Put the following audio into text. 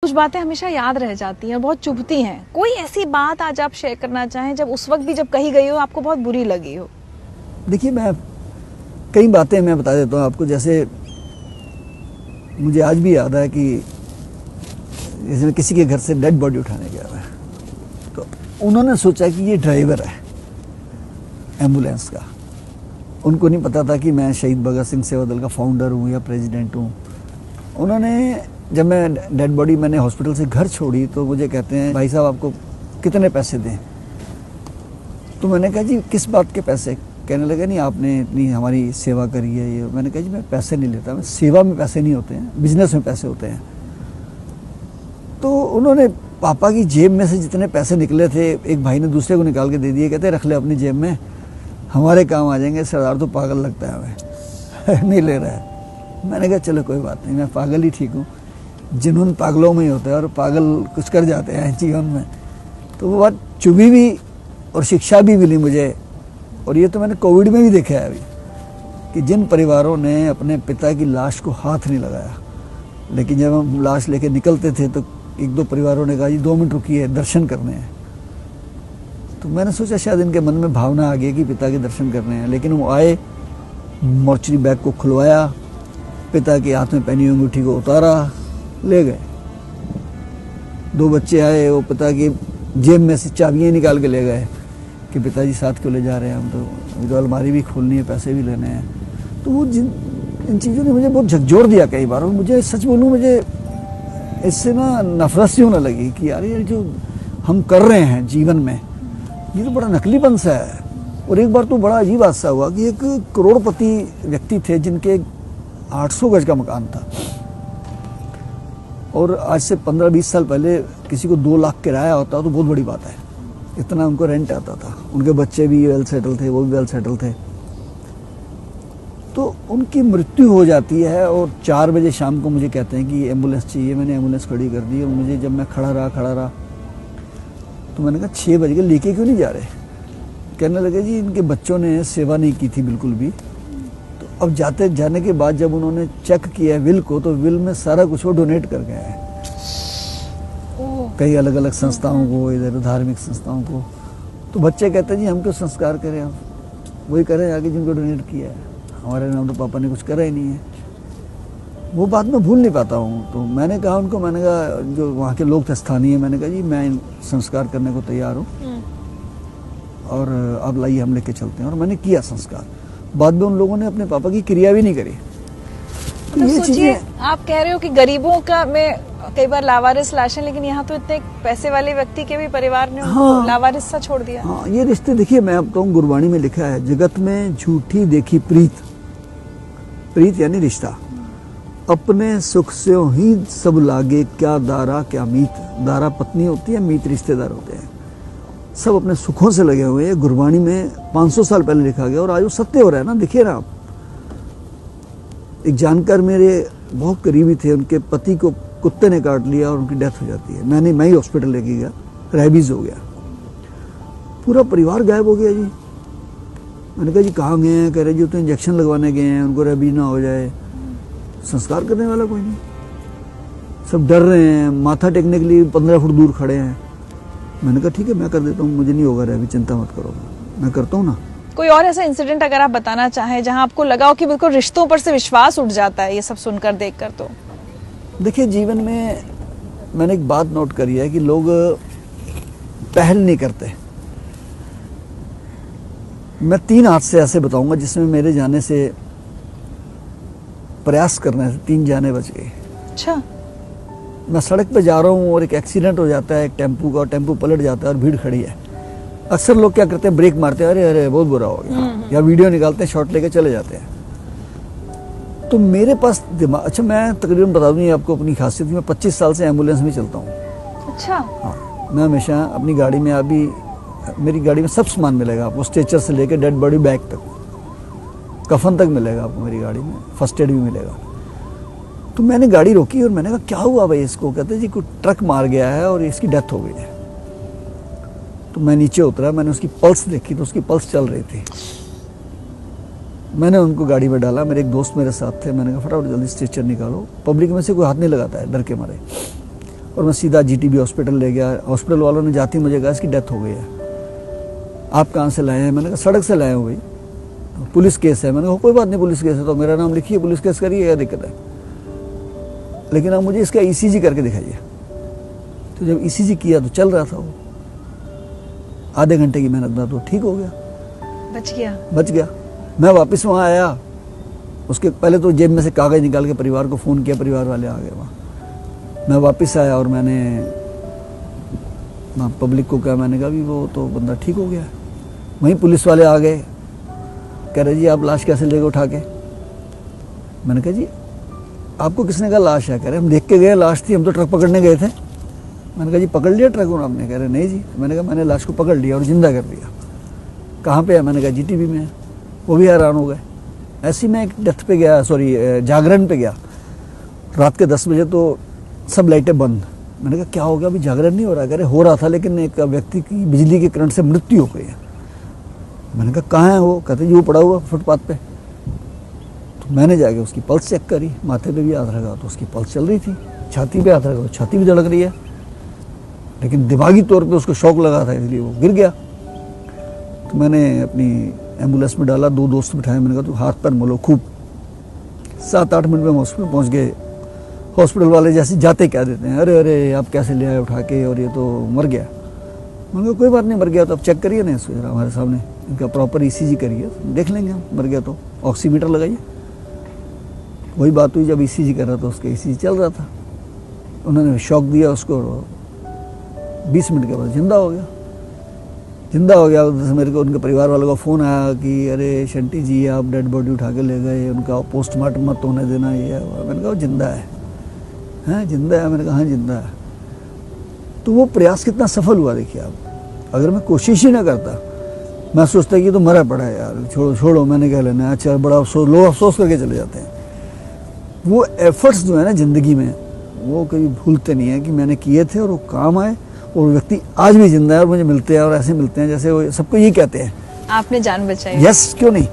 कुछ बातें हमेशा याद रह जाती हैं, बहुत चुभती हैं। कोई ऐसी बात आज आप शेयर करना चाहें जब उस वक्त भी जब कही गई हो आपको बहुत बुरी लगी हो? देखिए, मैं कई बातें मैं बता देता हूँ आपको। जैसे मुझे आज भी याद है कि जैसे मैं किसी के घर से डेड बॉडी उठाने गया था, तो उन्होंने सोचा कि ये ड्राइवर है एम्बुलेंस का। उनको नहीं पता था कि मैं शहीद भगत सिंह सेवा दल का फाउंडर हूँ या प्रेसिडेंट हूँ। उन्होंने, जब मैं डेड बॉडी मैंने हॉस्पिटल से घर छोड़ी तो मुझे कहते हैं, भाई साहब आपको कितने पैसे दें? तो मैंने कहा जी किस बात के पैसे? कहने लगे नहीं आपने इतनी हमारी सेवा करी है ये। मैंने कहा जी मैं पैसे नहीं लेता, मैं सेवा में पैसे नहीं होते हैं, बिजनेस में पैसे होते हैं। तो उन्होंने पापा की जेब में से जितने पैसे निकले थे एक भाई ने दूसरे को निकाल के दे दिए, कहते रख ले अपनी जेब में, हमारे काम आ जाएंगे। सरदार तो पागल लगता है हमें नहीं ले रहा है। मैंने कहा चलो कोई बात नहीं, मैं पागल ही ठीक हूँ। जुनून पागलों में ही होता है और पागल कुछ कर जाते हैं जीवन में। तो वो बात चुभी भी और शिक्षा भी मिली मुझे। और ये तो मैंने कोविड में भी देखा है अभी कि जिन परिवारों ने अपने पिता की लाश को हाथ नहीं लगाया, लेकिन जब हम लाश लेके निकलते थे तो एक दो परिवारों ने कहा जी 2 मिनट रुकिए, दर्शन करने हैं। तो मैंने सोचा शायद इनके मन में भावना आ गई कि पिता के दर्शन करने हैं। लेकिन वो आए, मोर्चरी बैग को खुलवाया, पिता के हाथ में पहनी अंगूठी को उतारा, ले गए। 2 बच्चे आए, वो पिता की जेब में से चाबियां निकाल के ले गए कि पिताजी साथ क्यों ले जा रहे हैं, हम तो अलमारी भी खोलनी है, पैसे भी लेने हैं। तो वो इन चीज़ों ने मुझे बहुत झकझोर दिया कई बार। और मुझे सच बोलूँ, मुझे इससे ना नफरत सी होने लगी कि यार ये जो हम कर रहे हैं जीवन में, ये तो बड़ा नकलीपन सा है। और एक बार तो बड़ा अजीब हादसा हुआ कि एक करोड़पति व्यक्ति थे जिनके 800 गज का मकान था, और आज से 15-20 साल पहले किसी को 2 लाख किराया होता तो बहुत बड़ी बात है, इतना उनको रेंट आता था। उनके बच्चे भी वेल सेटल थे, वो भी वेल सेटल थे। तो उनकी मृत्यु हो जाती है और 4 बजे शाम को मुझे कहते हैं कि एम्बुलेंस चाहिए। मैंने एम्बुलेंस खड़ी कर दी और मुझे, जब मैं खड़ा रहा तो मैंने कहा 6 बज गए, लेके क्यों नहीं जा रहे? कहने लगे जी इनके बच्चों ने सेवा नहीं की थी बिल्कुल भी। तो अब जाने के बाद जब उन्होंने चेक किया विल को, तो विल में सारा कुछ वो डोनेट कर गए हैं कई अलग अलग संस्थाओं को, इधर धार्मिक संस्थाओं को। तो बच्चे कहते हैं जी हम क्यों संस्कार करें, हम वही करें आगे जिनको डोनेट किया है, हमारे नाम तो पापा ने कुछ करा ही नहीं है। वो बात मैं भूल नहीं पाता हूँ। तो मैंने कहा उनको, मैंने कहा जो वहाँ के लोग थे स्थानीय, मैंने कहा जी मैं संस्कार करने को तैयार हूँ और अब लाइए हम लेके चलते हैं। और मैंने किया संस्कार। बाद में उन लोगों ने अपने पापा की क्रिया भी नहीं करी। तो ये सोचिए, आप कह रहे हो कि गरीबों का में कई बार लावारिस लाशें, लेकिन यहाँ तो इतने पैसे वाले व्यक्ति के भी परिवार ने उनको लावारिस सा छोड़ दिया। हाँ, ये रिश्ते देखिए, मैं अब कहूँ गुरबाणी में लिखा है, जगत में झूठी देखी प्रीत, प्रीत यानी रिश्ता, अपने सुख से ही सब लागे, क्या दारा क्या मीत। दारा पत्नी होती है, मीत रिश्तेदार होते हैं। सब अपने सुखों से लगे हुए हैं। गुरबाणी में 500 साल पहले लिखा गया और आज वो सत्य हो रहा है ना। देखिए ना आप, एक जानकार मेरे बहुत करीबी थे, उनके पति को कुत्ते ने काट लिया और उनकी डेथ हो जाती है। मैं ही हॉस्पिटल लेके गया, रेबीज हो गया, पूरा परिवार गायब हो गया जी। मैंने कहा जी कहाँ गए हैं? कह रहे जी तो इंजेक्शन लगवाने गए हैं, उनको रेबीज ना हो जाए। संस्कार करने वाला कोई नहीं, सब डर रहे हैं, माथा टेकने के लिए 15 फुट दूर खड़े हैं। मैंने कहा ठीक है मैं कर देता हूँ, मुझे नहीं होगा रेबीज, चिंता मत करो, मैं करता हूँ ना। कोई और ऐसा इंसिडेंट अगर आप बताना चाहें जहां आपको लगा हो कि बिल्कुल रिश्तों पर से विश्वास उठ जाता है ये सब सुनकर देखकर? तो देखिए, जीवन में मैंने एक बात नोट करी है कि लोग पहल नहीं करते। मैं 3 हादसे ऐसे बताऊंगा जिसमें मेरे जाने से, प्रयास करने से 3 जाने बच गए। अच्छा। मैं सड़क पे जा रहा हूँ और एक एक्सीडेंट हो जाता है एक टेम्पू का, और टेम्पू पलट जाता है और भीड़ खड़ी है। अक्सर लोग क्या करते हैं, ब्रेक मारते हैं, अरे अरे बहुत बुरा हो गया, या वीडियो निकालते हैं, शॉट लेके चले जाते हैं। तो मेरे पास दिमाग, अच्छा मैं तकरीबन बता दूं ये आपको अपनी खासियत, मैं 25 साल से एम्बुलेंस में चलता हूँ। अच्छा। हाँ, मैं हमेशा अपनी गाड़ी में, अभी मेरी गाड़ी में सब सामान मिलेगा आपको, स्ट्रेचर से लेकर डेड बॉडी बैग तक, कफन तक मिलेगा आपको मेरी गाड़ी में, फर्स्ट एड भी मिलेगा। तो मैंने गाड़ी रोकी और मैंने कहा क्या हुआ भाई इसको? कहते जी कोई ट्रक मार गया है और इसकी डेथ हो गई है। तो मैं नीचे उतरा, मैंने उसकी पल्स देखी तो उसकी पल्स चल रही थी। मैंने उनको गाड़ी में डाला, मेरे एक दोस्त मेरे साथ थे, मैंने कहा फटाफट जल्दी स्ट्रेचर निकालो। पब्लिक में से कोई हाथ नहीं लगाता है, डर के मारे। और मैं सीधा जीटीबी हॉस्पिटल ले गया। हॉस्पिटल वालों ने जाते ही मुझे कहा इसकी डेथ हो गई है। आप कहाँ से लाए हैं? मैंने कहा सड़क से लाए हो भाई, पुलिस केस है। मैंने कहा कोई बात नहीं, पुलिस केस है तो मेरा नाम लिखिए, पुलिस केस करिए, क्या दिक्कत है, लेकिन आप मुझे इसका ईसीजी करके दिखाइए। तो जब ईसीजी किया तो चल रहा था वो, आधे घंटे की मेहनत में तो ठीक हो गया, बच गया। मैं वापस वहाँ आया, उसके पहले तो जेब में से कागज निकाल के परिवार को फ़ोन किया, परिवार वाले आ गए वहाँ। मैं वापस आया और मैंने पब्लिक को कहा, मैंने कहा भी वो तो बंदा ठीक हो गया। वहीं पुलिस वाले आ गए, कह रहे जी आप लाश कैसे ले गए उठा के? मैंने कहा जी आपको किसने कहा लाश है? कह रहे हम देख के गए लाश थी, हम तो ट्रक पकड़ने गए थे। मैंने कहा जी पकड़ लिया ट्रक को आपने? कह रहे नहीं जी। मैंने कहा मैंने लाश को पकड़ लिया और जिंदा कर दिया। कहाँ पे है? मैंने कहा जीटीबी में है। वो भी हैरान हो गए। ऐसे ही मैं एक डेथ पे गया, जागरण पे गया, रात के 10 बजे, तो सब लाइटें बंद। मैंने कहा क्या हो गया, अभी जागरण नहीं हो रहा? कह रहे हो रहा था लेकिन एक व्यक्ति की बिजली के करंट से मृत्यु हो गई है। मैंने कहा कहाँ है वो? कहते जी वो पड़ा हुआ फुटपाथ पे। तो मैंने जाके उसकी पल्स चेक करी, माथे पे भी हाथ रखा तो उसकी पल्स चल रही थी, छाती पे हाथ रखा तो छाती भी धड़क रही है, लेकिन दिमागी तौर पे उसको शौक लगा था इसलिए वो गिर गया। तो मैंने अपनी एम्बुलेंस में डाला, 2 दोस्त बिठाए, मैंने कहा तू हाथ पैर मलो खूब। 7-8 मिनट में हॉस्पिटल पहुँच गए। हॉस्पिटल वाले जैसे जाते कह देते हैं अरे अरे आप कैसे ले आए उठा के, और ये तो मर गया। मैंने कहा कोई बात नहीं, मर गया तो अब चेक करिए ना इसको जरा हमारे सामने, इनका प्रॉपर ईसीजी करिए, देख लेंगे हम, मर गया तो ऑक्सीमीटर लगाइए। वही बात हुई, जब ईसीजी कर रहा था उसका ईसीजी चल रहा था, उन्होंने शॉक दिया उसको, 20 मिनट के बाद जिंदा हो गया। मेरे को उनके परिवार वालों का फ़ोन आया कि अरे शंटी जी आप डेड बॉडी उठा के ले गए, उनका पोस्टमार्टम मत होने देना, ये है। मैंने कहा जिंदा है। हैं जिंदा है? मैंने कहा हाँ जिंदा है। तो वो प्रयास कितना सफल हुआ देखिए आप। अगर मैं कोशिश ही ना करता, मैं सोचता कि तो मरा पड़ा है यार, छोड़ो मैंने क्या लेना है, अच्छा बड़ा अफसोस, लोग अफसोस करके चले जाते हैं। वो एफर्ट्स जो है ना ज़िंदगी में, वो कभी भूलते नहीं है कि मैंने किए थे और वो काम आए, और व्यक्ति आज भी जिंदा है और मुझे मिलते हैं और ऐसे मिलते हैं जैसे वो सबको यही कहते हैं आपने जान बचाई। यस, क्यों नहीं।